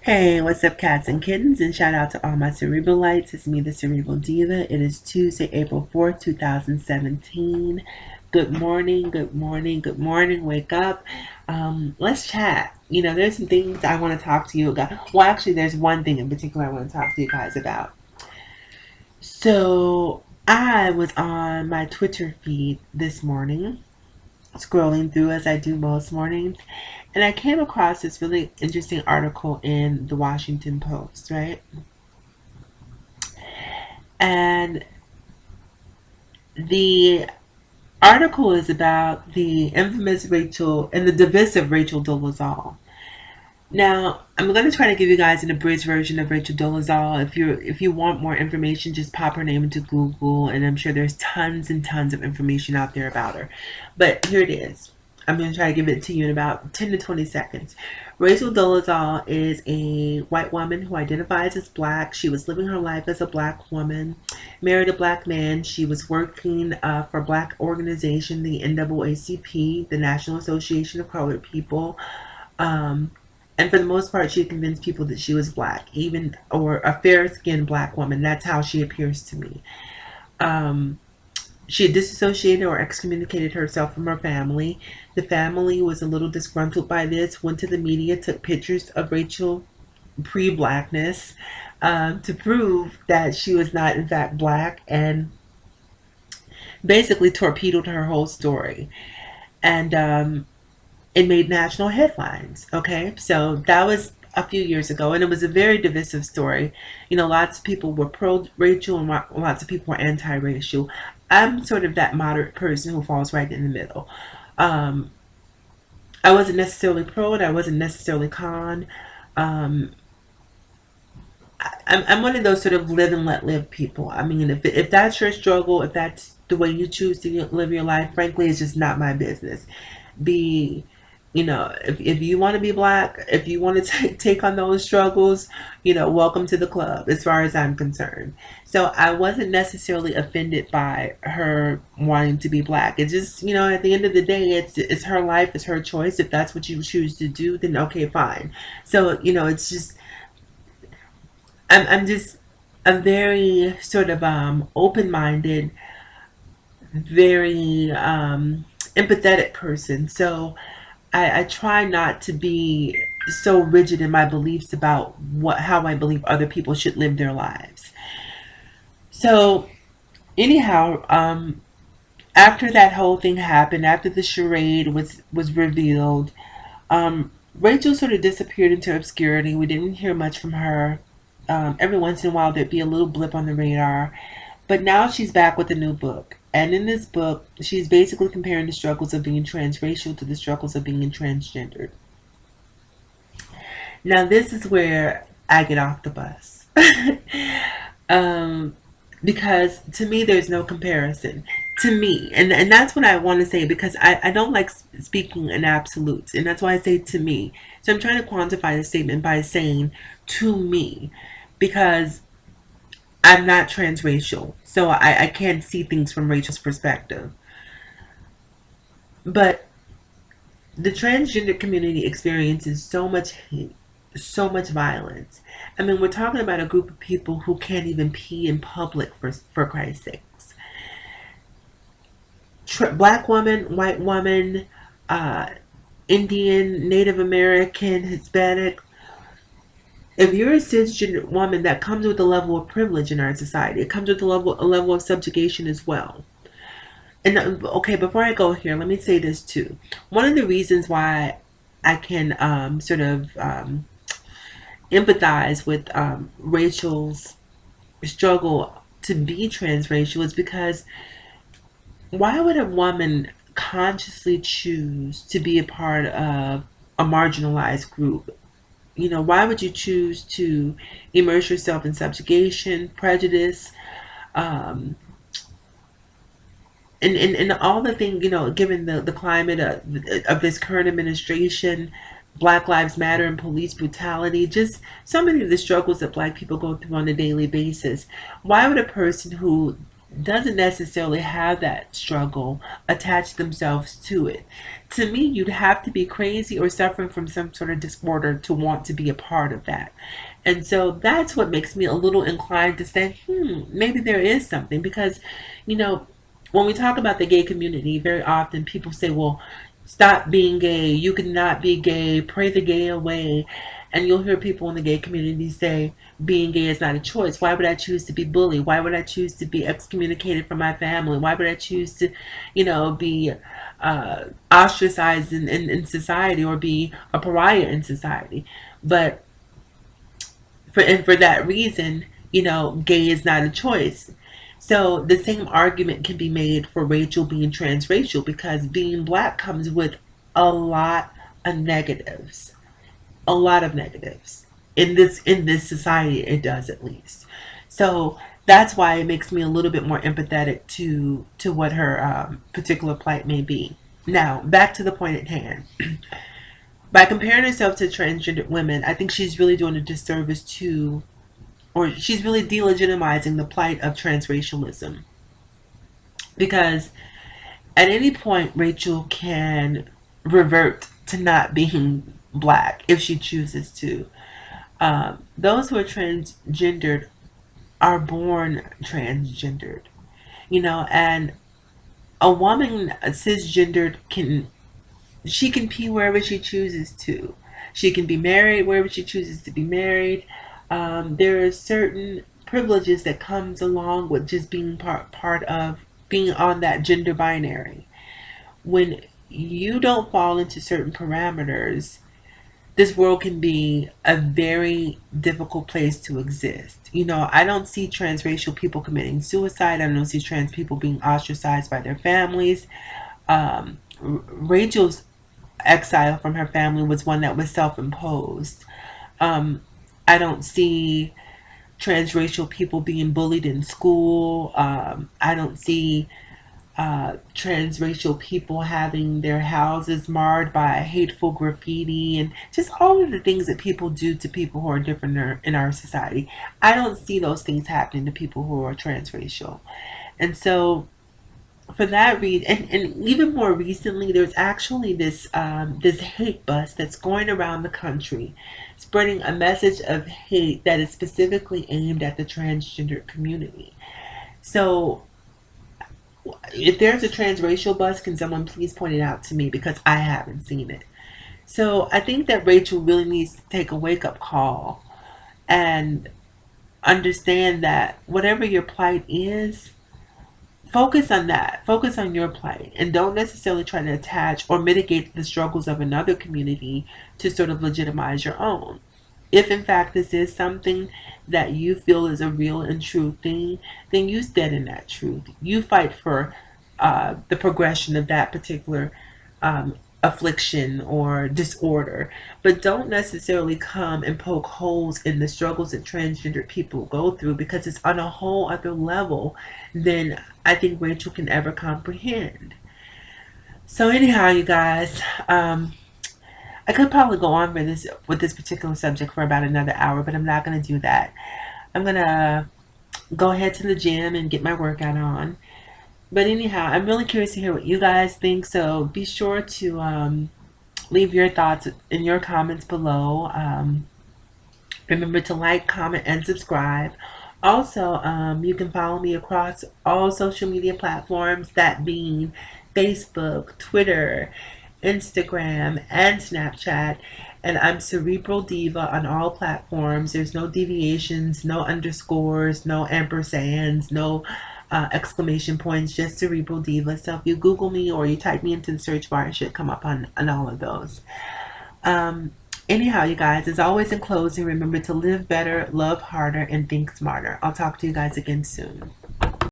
Hey, what's up, cats and kittens? And shout out to all my cerebral lights. It's me, the Cerebral Diva. It is Tuesday, April 4th, 2017. Good morning, good morning, good morning. Wake up. Let's chat. There's some things I want to talk to you about. Well, actually, there's one thing in particular I want to talk to you guys about. So, I was on my Twitter feed this morning, scrolling through as I do most mornings, and I came across this really interesting article in the Washington Post, right? And the article is about the infamous Rachel and the divisive Rachel Dolezal. Now, I'm going to try to give you guys an abridged version of Rachel Dolezal. If you want more information, just pop her name into Google, and I'm sure there's tons and tons of information out there about her. But here it is. I'm going to try to give it to you in about 10 to 20 seconds. Rachel Dolezal is a white woman who identifies as black. She was living her life as a black woman, married a black man. She was working for a black organization, the NAACP, the National Association of Colored People. And for the most part, she convinced people that she was black, or a fair-skinned black woman. That's how she appears to me. She had disassociated or excommunicated herself from her family. The family was a little disgruntled by this, went to the media, took pictures of Rachel pre-blackness to prove that she was not, in fact, black, and basically torpedoed her whole story. And it made national headlines. Okay, so that was a few years ago, and it was a very divisive story. Lots of people were pro Rachel and lots of people were anti-racial. I'm sort of that moderate person who falls right in the middle. Um, I wasn't necessarily pro, and I wasn't necessarily con. Um, I'm one of those sort of live and let live people. I mean, if that's your struggle, if that's the way you choose to live your life, frankly, it's just not my business. Be if you want to be black, if you want to take on those struggles, welcome to the club as far as I'm concerned. So I wasn't necessarily offended by her wanting to be black. It's just, at the end of the day, it's her life, it's her choice. If that's what you choose to do, then okay, fine. So it's just, I'm just a very sort of open-minded, very empathetic person. So I try not to be so rigid in my beliefs about how I believe other people should live their lives. So anyhow, after that whole thing happened, after the charade was revealed, Rachel sort of disappeared into obscurity. We didn't hear much from her. Every once in a while, there'd be a little blip on the radar. But now she's back with a new book. And in this book, she's basically comparing the struggles of being transracial to the struggles of being transgendered. Now, this is where I get off the bus. um, because to me, there's no comparison. To me, and that's what I want to say, because I don't like speaking in absolutes. And that's why I say to me. So I'm trying to quantify the statement by saying to me. Because I'm not transracial, so I can't see things from Rachel's perspective. But the transgender community experiences so much hate, so much violence. I mean, we're talking about a group of people who can't even pee in public, for Christ's sakes. Black woman, white woman, uh, Indian, Native American, Hispanic. If you're a cisgender woman, that comes with a level of privilege in our society. It comes with a level of subjugation as well. And okay, before I go here, let me say this too. One of the reasons why I can sort of empathize with Rachel's struggle to be transracial is because why would a woman consciously choose to be a part of a marginalized group? Why would you choose to immerse yourself in subjugation, prejudice, um, and all the things, given the climate of this current administration, Black Lives Matter and police brutality, just so many of the struggles that black people go through on a daily basis. Why would a person who doesn't necessarily have that struggle attach themselves to it. To me, you'd have to be crazy or suffering from some sort of disorder to want to be a part of that. And so that's what makes me a little inclined to say, maybe there is something. Because, you know, when we talk about the gay community, very often people say, well, stop being gay, you cannot be gay, pray the gay away. And you'll hear people in the gay community say, being gay is not a choice. Why would I choose to be bullied? Why would I choose to be excommunicated from my family? Why would I choose to, be ostracized in society or be a pariah in society? But for that reason, gay is not a choice. So the same argument can be made for Rachel being transracial, because being black comes with a lot of negatives, a lot of negatives in this society. It does, at least. So that's why it makes me a little bit more empathetic to what her particular plight may be. Now back to the point at hand. By comparing herself to transgender women, I think she's really doing a disservice to, or she's really delegitimizing the plight of transracialism. Because at any point, Rachel can revert to not being black if she chooses to. Those who are transgendered are born transgendered, and a woman cisgendered can pee wherever she chooses to. She can be married wherever she chooses to be married. There are certain privileges that comes along with just being part of being on that gender binary. When you don't fall into certain parameters, this world can be a very difficult place to exist. I don't see transracial people committing suicide. I don't see trans people being ostracized by their families. Rachel's exile from her family was one that was self-imposed. I don't see transracial people being bullied in school. I don't see transracial people having their houses marred by hateful graffiti and just all of the things that people do to people who are different in our society. I don't see those things happening to people who are transracial. And so for that reason, and even more recently, there's actually this hate bus that's going around the country, spreading a message of hate that is specifically aimed at the transgender community. So if there's a transracial bus, can someone please point it out to me, because I haven't seen it. So I think that Rachel really needs to take a wake up call and understand that whatever your plight is, focus on that. Focus on your plight, and don't necessarily try to attach or mitigate the struggles of another community to sort of legitimize your own. If in fact this is something that you feel is a real and true thing, then you stand in that truth. You fight for the progression of that particular affliction or disorder, but don't necessarily come and poke holes in the struggles that transgender people go through, because it's on a whole other level than I think Rachel can ever comprehend. So anyhow, you guys, I could probably go on with this particular subject for about another hour, but I'm not going to do that. I'm going to go ahead to the gym and get my workout on. But anyhow, I'm really curious to hear what you guys think, so be sure to leave your thoughts in your comments below. Remember to like, comment, and subscribe. Also, you can follow me across all social media platforms, that being Facebook, Twitter, Instagram, and Snapchat. And I'm Cerebral Diva on all platforms. There's no deviations, no underscores, no ampersands, no exclamation points, just Cerebral Diva. So if you Google me or you type me into the search bar, it should come up on all of those. Anyhow, you guys, as always, in closing, remember to live better, love harder, and think smarter. I'll talk to you guys again soon.